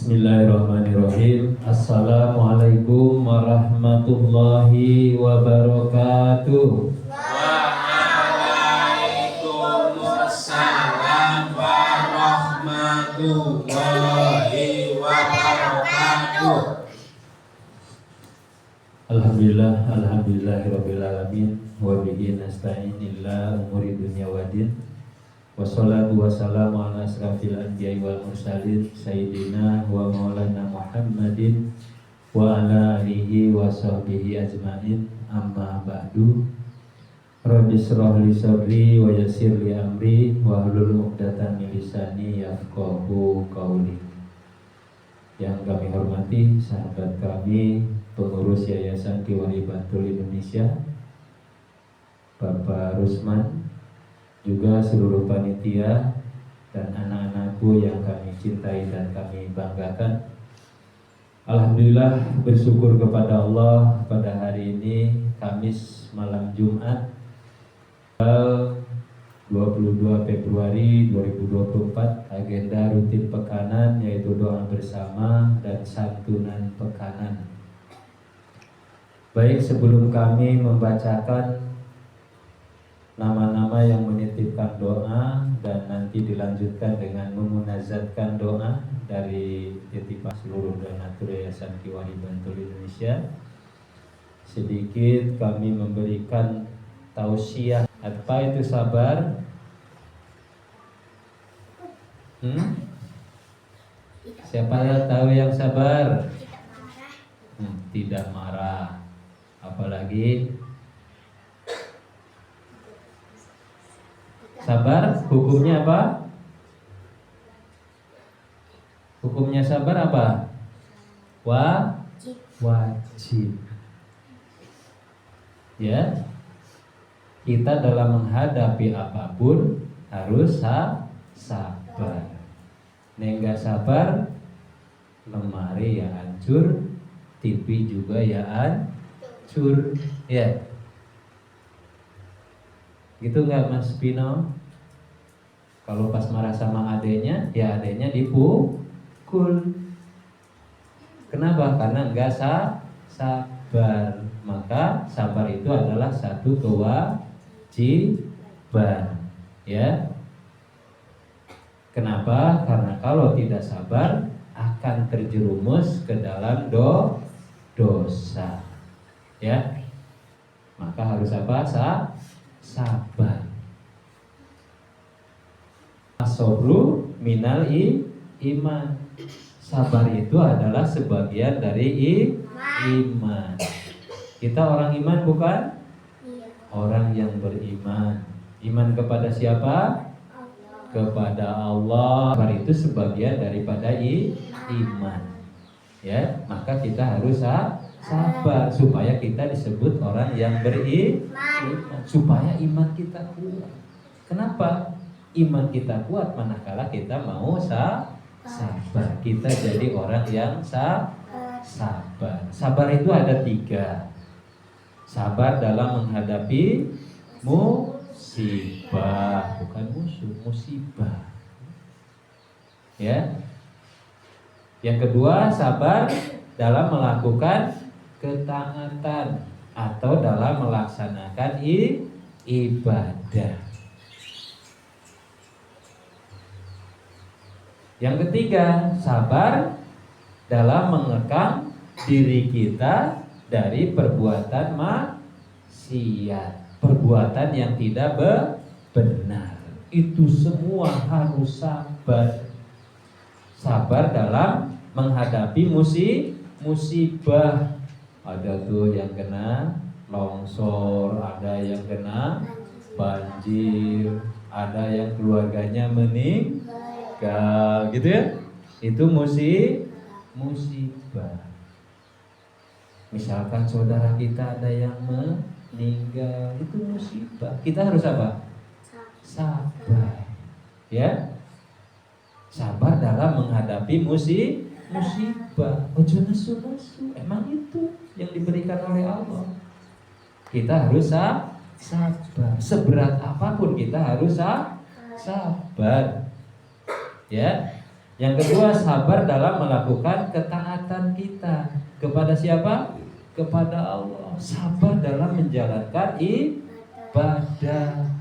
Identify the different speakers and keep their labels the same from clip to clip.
Speaker 1: Bismillahirrahmanirrahim. Assalamualaikum warahmatullahi wabarakatuh.
Speaker 2: Waalaikumsalam warahmatullahi wabarakatuh.
Speaker 1: Alhamdulillahirabbil alamin wa bihi nasta'inillah umuri dunya waddin. Wassalatu wassalamu ala asrafil anbiya'i wal mursalin sayyidina wa maulana Muhammadin wa ala alihi wa sahbihi ajmain, amma ba'du. Rabbi shrah li sadri wa yassir li amri wa hlul 'uqdatam min lisani yafqahu qawli. Yang kami hormati sahabat kami pengurus Yayasan Kiwari Bantul Indonesia, Bapak Rusman, juga seluruh panitia dan anak-anakku yang kami cintai dan kami banggakan. Alhamdulillah, bersyukur kepada Allah pada hari ini Kamis malam Jumat tanggal 22 Februari 2024. Agenda rutin pekanan yaitu doa bersama dan santunan pekanan. Baik, sebelum kami membacakan nama-nama yang menitipkan doa dan nanti dilanjutkan dengan memunazatkan doa dari titipan seluruh donatur Yayasan Kiwari Bantul Indonesia, sedikit kami memberikan tausiah. Apa itu sabar? Siapa yang tahu yang sabar? Tidak marah. Apalagi sabar, hukumnya apa? Hukumnya sabar apa? Wajib. Ya. Kita dalam menghadapi apapun harus sabar. Nggak sabar, lemari ya hancur, TV juga ya hancur. Ya. Gitu nggak Mas Pino? Kalau pas marah sama adenya, ya adenya dipukul. Kenapa? Karena nggak sabar. Maka sabar itu adalah satu kewajiban. Ya. Kenapa? Karena kalau tidak sabar akan terjerumus ke dalam dosa. Ya. Maka harus apa? Sabar. As-sabru minal iman. Sabar itu adalah sebagian dari iman. Kita orang iman bukan? Orang yang beriman. Iman kepada siapa? Kepada Allah. Sabar itu sebagian daripada iman. Ya, maka kita harus sabar supaya kita disebut orang yang beriman, supaya iman kita kuat. Kenapa iman kita kuat? Manakala kita mau sabar, kita jadi orang yang sabar. Sabar itu ada 3. Sabar dalam menghadapi musibah, bukan musuh, musibah. Ya. Yang kedua, sabar dalam melakukan ketaatan atau dalam melaksanakan ibadah. Yang ketiga, sabar dalam mengekang diri kita dari perbuatan maksiat, perbuatan yang tidak benar. Itu semua harus sabar. Sabar dalam menghadapi musibah. Ada tuh yang kena longsor, ada yang kena banjir, ada yang keluarganya meninggal, gitu ya. Itu musibah. Misalkan saudara kita ada yang meninggal, itu musibah. Kita harus apa? Sabar. Ya. Sabar dalam menghadapi musibah. Ojo nesu-nesu. Emang itu yang diberikan oleh Allah. Kita harus sabar. Seberat apapun kita harus sabar. Ya. Yang kedua, sabar dalam melakukan ketaatan kita kepada siapa? Kepada Allah. Sabar dalam menjalankan ibadah.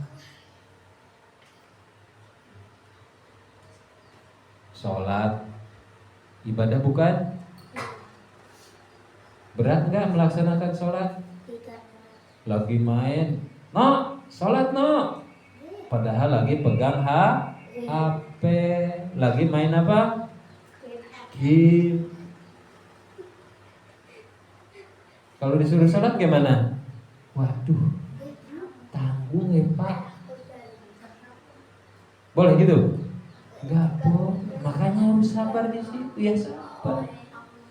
Speaker 1: Sholat ibadah bukan? Berat nggak melaksanakan sholat? Lagi main, no, sholat no. Padahal lagi pegang HP, lagi main apa? Game. Kalau disuruh sholat gimana? Waduh, tanggung ya Pak. Boleh gitu? Enggak boleh. Makanya harus sabar di situ, ya sabar.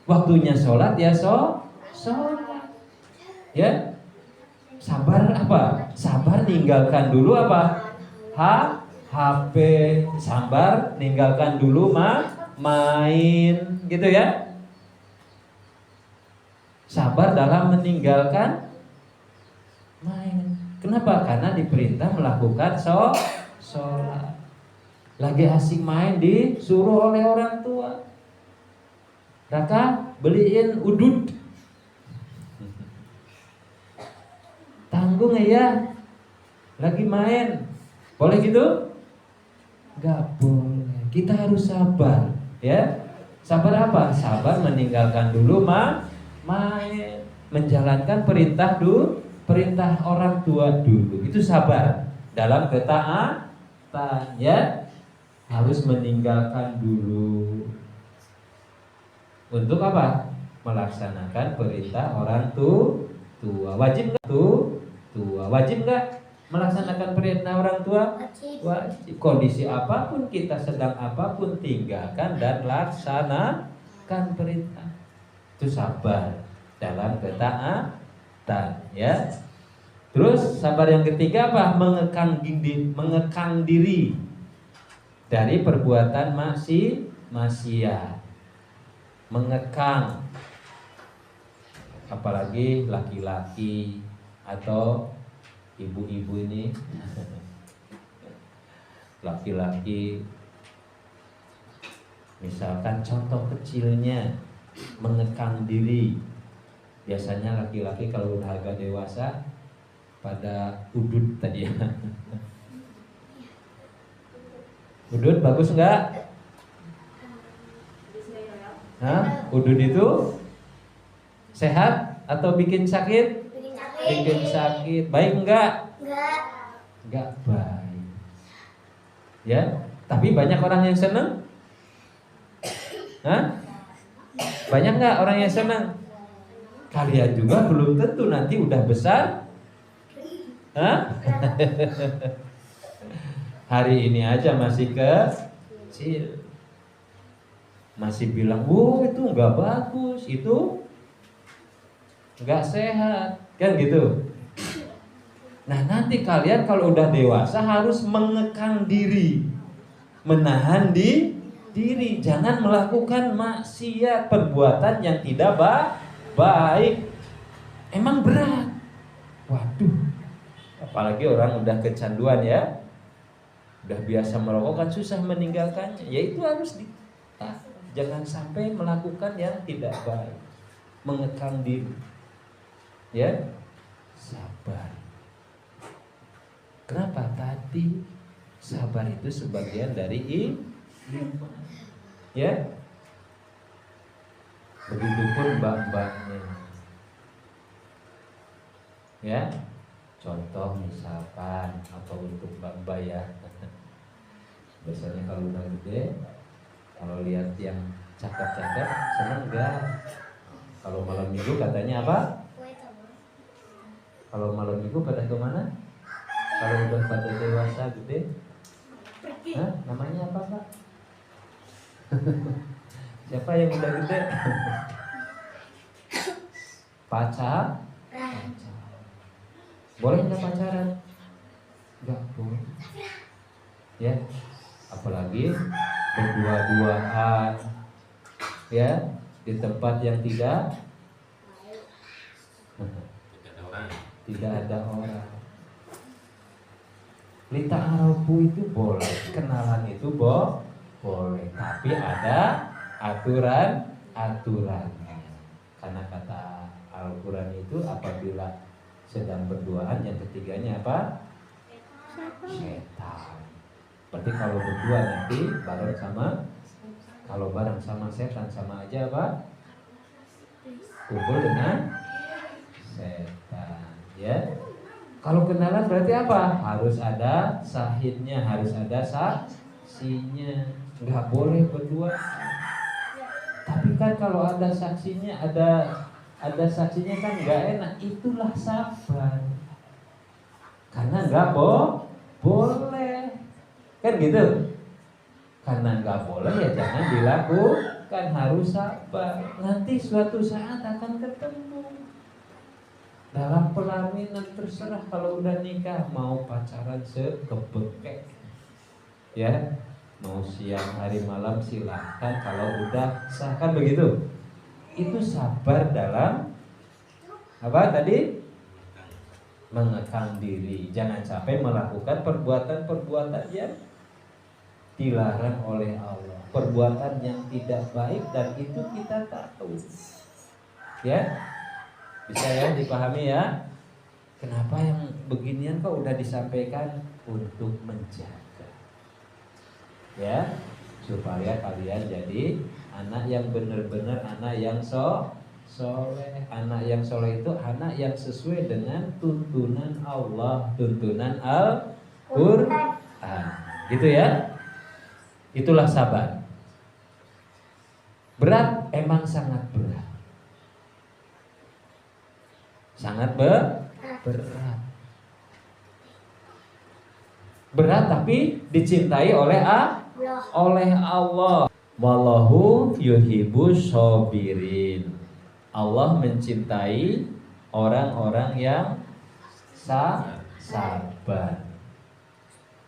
Speaker 1: Waktunya sholat ya sholat. Ya, sabar apa? Sabar ninggalkan dulu apa? HP. Sabar ninggalkan dulu main, gitu ya. Sabar dalam meninggalkan main. Kenapa? Karena diperintah melakukan sholat. Lagi asik main disuruh oleh orang tua, Raka beliin udud. Tanggung ya, lagi main. Boleh gitu? Gak boleh. Kita harus sabar, ya. Sabar apa? Sabar meninggalkan dulu main, menjalankan perintah orang tua dulu. Itu sabar dalam ketaatan, ya. Harus meninggalkan dulu. Untuk apa? Melaksanakan perintah orang tua. Wajib nggak tua? Wajib nggak melaksanakan perintah orang tua? Wajib. Kondisi apapun kita, sedang apapun, tinggalkan dan laksanakan perintah. Itu sabar dalam ketaatan, ya. Terus sabar yang ketiga apa? Mengekang diri dari perbuatan maksiat. Mengekang, apalagi laki-laki atau ibu-ibu ini. Laki-laki, misalkan contoh kecilnya, mengekang diri. Biasanya laki-laki kalau udah agak dewasa pada udud tadi ya. Udud bagus enggak? Udud itu sehat atau bikin sakit? Bikin sakit. Baik enggak? Enggak baik. Ya, tapi banyak orang yang senang? Banyak enggak orang yang senang? Kalian juga belum tentu nanti udah besar. Hari ini aja masih kecil, masih bilang, itu nggak bagus, itu nggak sehat, kan gitu. Nah nanti kalian kalau udah dewasa harus mengekang diri, menahan diri, jangan melakukan maksiat, perbuatan yang tidak baik. Emang berat, waduh, apalagi orang udah kecanduan ya, udah biasa merokok kan susah meninggalkannya. Ya itu harus ditahan. Jangan sampai melakukan yang tidak baik. Mengekang diri, ya, sabar. Kenapa? Tadi sabar itu sebagian dari iman, ya. Begitupun mbak-mbaknya, ya. Contoh misalkan, atau untuk mbak-mbak ya, biasanya kalau udah gede, kalau lihat yang cakep-cakep seneng gak? Kalau malam minggu katanya apa? Kalau malam minggu pada kemana? Kalau udah pada dewasa gede, namanya apa Pak? Siapa yang udah gede? Pacar? Boleh nggak pacaran? Nggak boleh. Ya, apalagi berdua-duaan, ya, di tempat yang tidak ada orang. Lita arabu itu boleh, kenalan itu boleh, tapi ada aturannya. Karena kata Al-Quran itu apabila sedang berduaan yang ketiganya apa? Setan. Berarti kalau berdua nanti bareng sama, kalau bareng sama setan sama aja apa? Kumpul dengan setan, ya. Kalau kenalan berarti apa? Harus ada sahidnya, harus ada saksinya. Nggak boleh berdua. Tapi kan kalau ada saksinya, ada saksinya kan nggak enak. Itulah sabar. Karena nggak boleh, kan gitu. Karena nggak boleh ya jangan dilakukan, harus sabar. Nanti suatu saat akan ketemu. Dalam pelaminan terserah, kalau udah nikah mau pacaran sekebekek, ya mau siang hari malam silahkan. Kalau udah sah kan begitu. Itu sabar dalam apa tadi? Mengekang diri. Jangan sampai melakukan perbuatan-perbuatan yang dilarang oleh Allah, perbuatan yang tidak baik, dan itu kita tahu. Ya, bisa ya dipahami ya. Kenapa yang beginian kok udah disampaikan? Untuk menjaga, ya, supaya kalian jadi anak yang benar-benar anak yang soleh. Anak yang soleh itu anak yang sesuai dengan tuntunan Allah, tuntunan Al-Qur'an. Gitu ya. Itulah sabar. Berat, emang sangat berat. Sangat berat. Berat tapi dicintai oleh Allah. Wallahu yuhibbus shabirin. Allah mencintai orang-orang yang sabar.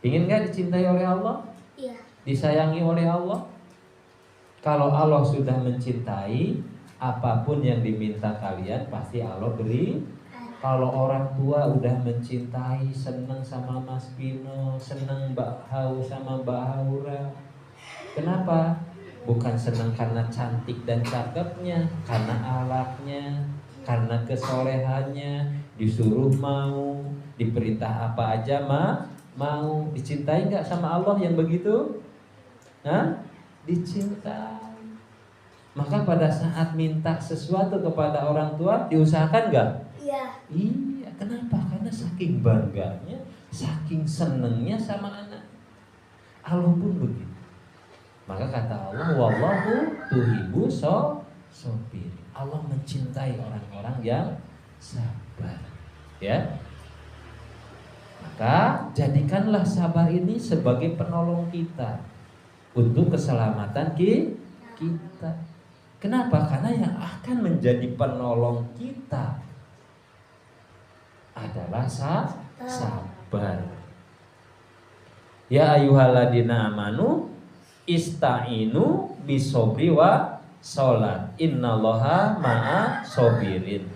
Speaker 1: Ingin gak dicintai oleh Allah? Iya. Disayangi oleh Allah? Kalau Allah sudah mencintai, apapun yang diminta kalian pasti Allah beri. Kalau orang tua udah mencintai, seneng sama Mas Pino, seneng Mbak Hau sama Mbak Haura. Kenapa? Bukan senang karena cantik dan cakepnya, karena alatnya, karena kesolehannya, disuruh mau, diperintah apa aja mau. Dicintai nggak sama Allah yang begitu? Dicintai. Maka pada saat minta sesuatu kepada orang tua, diusahakan nggak? Iya. Kenapa? Karena saking bangganya, saking senengnya sama anak. Allah pun begitu. Maka kata Allah, wallahu tuhibbus shabirin. Allah mencintai orang-orang yang sabar. Ya. Maka jadikanlah sabar ini sebagai penolong kita untuk keselamatan kita. Kenapa? Karena yang akan menjadi penolong kita adalah sabar. Ya ayyuhalladzina amanu ista'inu bisobri wa sholat, innallaha ma'a sobirin.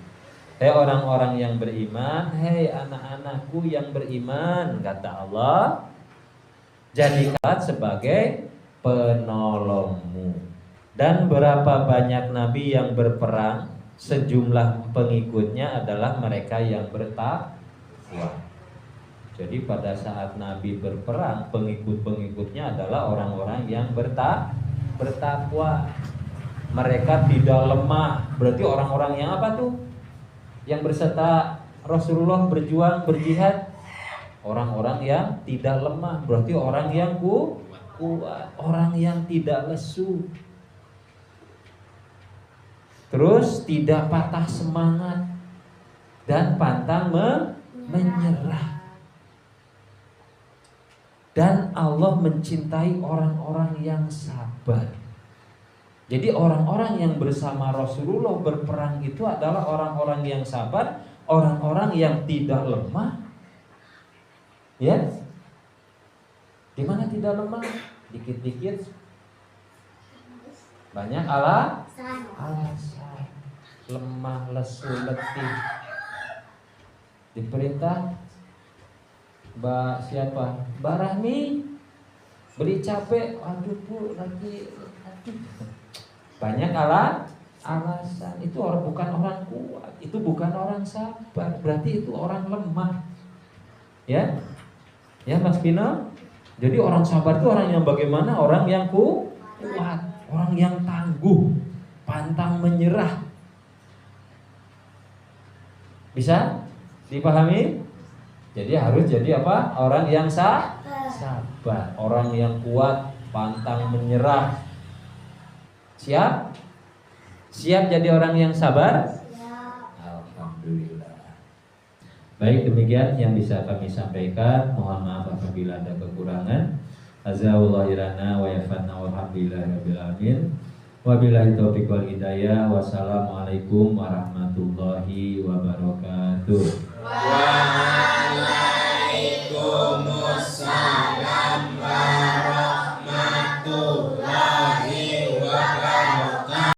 Speaker 1: Hei orang-orang yang beriman, hei anak-anakku yang beriman, kata Allah, jadikanlah sebagai penolongmu. Dan berapa banyak nabi yang berperang, sejumlah pengikutnya adalah mereka yang bertakwa. Jadi pada saat Nabi berperang, pengikut-pengikutnya adalah orang-orang yang bertakwa. Mereka tidak lemah. Berarti orang-orang yang apa tuh? Yang berserta Rasulullah berjuang, berjihad. Orang-orang yang tidak lemah. Berarti orang yang kuat. Orang yang tidak lesu. Terus tidak patah semangat. Dan pantang menyerah. Dan Allah mencintai orang-orang yang sabar. Jadi orang-orang yang bersama Rasulullah berperang itu adalah orang-orang yang sabar, orang-orang yang tidak lemah. Ya, di mana tidak lemah? Dikit-dikit banyak alasan, lemah, lesu, letih. Diperintah Mbak siapa? Mbak Rahmi, Beli capek, aduh Bu, lagi aduh. Banyak alasan. Itu bukan orang kuat, itu bukan orang sabar, berarti itu orang lemah. Ya? Ya Mas Pino? Jadi orang sabar itu orang yang bagaimana? Orang yang kuat, orang yang tangguh, pantang menyerah. Bisa dipahami? Jadi harus jadi apa? Orang yang sabar, orang yang kuat, pantang menyerah. Siap? Siap jadi orang yang sabar? Alhamdulillah. Baik, demikian yang bisa kami sampaikan. Mohon maaf apabila ada kekurangan. Jazakumullahu wa yafanna walhamdulillahirabbil alamin. Wabillahi taufiq wal hidayah. Wassalamualaikum warahmatullahi wabarakatuh.
Speaker 2: Waalaikumsalam